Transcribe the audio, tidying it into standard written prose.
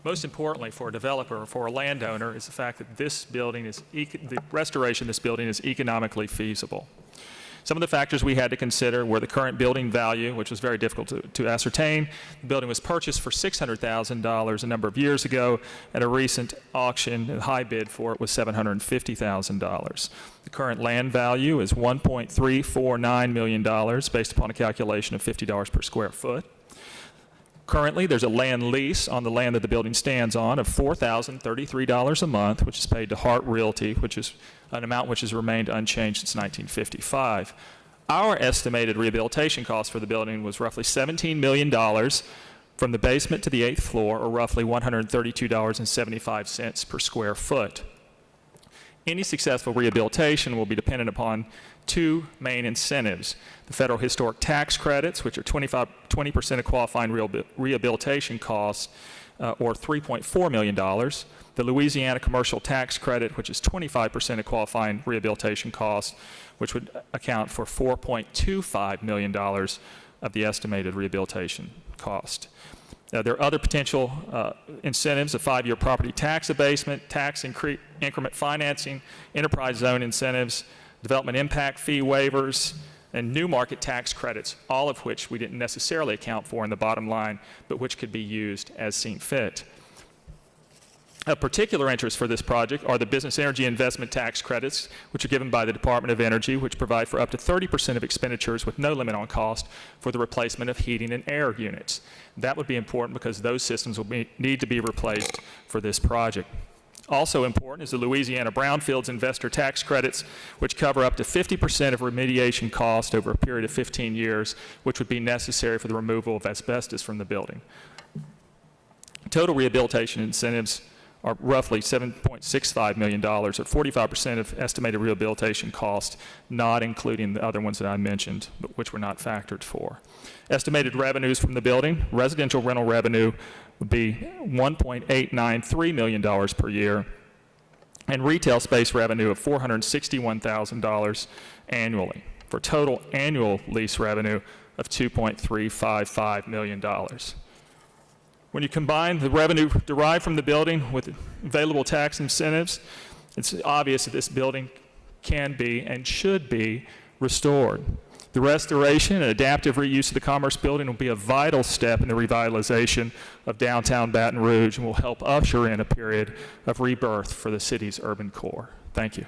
Most importantly, for a developer or for a landowner is the fact that this building is, the restoration of this building is economically feasible. Some of the factors we had to consider were the current building value, which was very difficult to ascertain. The building was purchased for $600,000 a number of years ago. At a recent auction, the high bid for it was $750,000. The current land value is $1.349 million based upon a calculation of $50 per square foot. Currently, there's a land lease on the land that the building stands on of $4,033 a month, which is paid to Hart Realty, which is an amount which has remained unchanged since 1955. Our estimated rehabilitation cost for the building was roughly $17 million from the basement to the 8th floor, or roughly $132.75 per square foot. Any successful rehabilitation will be dependent upon two main incentives: the federal historic tax credits, which are 20% of qualifying rehabilitation costs, or $3.4 million, the Louisiana commercial tax credit, which is 25% of qualifying rehabilitation costs, which would account for $4.25 million of the estimated rehabilitation cost. There are other potential incentives: a 5-year property tax abatement, tax increment financing, enterprise zone incentives, development impact fee waivers, and new market tax credits, all of which we didn't necessarily account for in the bottom line, but which could be used as seen fit. Of particular interest for this project are the business energy investment tax credits, which are given by the Department of Energy, which provide for up to 30% of expenditures with no limit on cost for the replacement of heating and air units. That would be important because those systems will need to be replaced for this project. Also important is the Louisiana Brownfields Investor Tax Credits, which cover up to 50% of remediation cost over a period of 15 years, which would be necessary for the removal of asbestos from the building. Total rehabilitation incentives are roughly $7.65 million, or 45% of estimated rehabilitation cost, not including the other ones that I mentioned, but which were not factored for. Estimated revenues from the building: residential rental revenue would be $1.893 million per year, and retail space revenue of $461,000 annually, for total annual lease revenue of $2.355 million. When you combine the revenue derived from the building with available tax incentives, it's obvious that this building can be and should be restored. The restoration and adaptive reuse of the Commerce Building will be a vital step in the revitalization of downtown Baton Rouge and will help usher in a period of rebirth for the city's urban core. Thank you.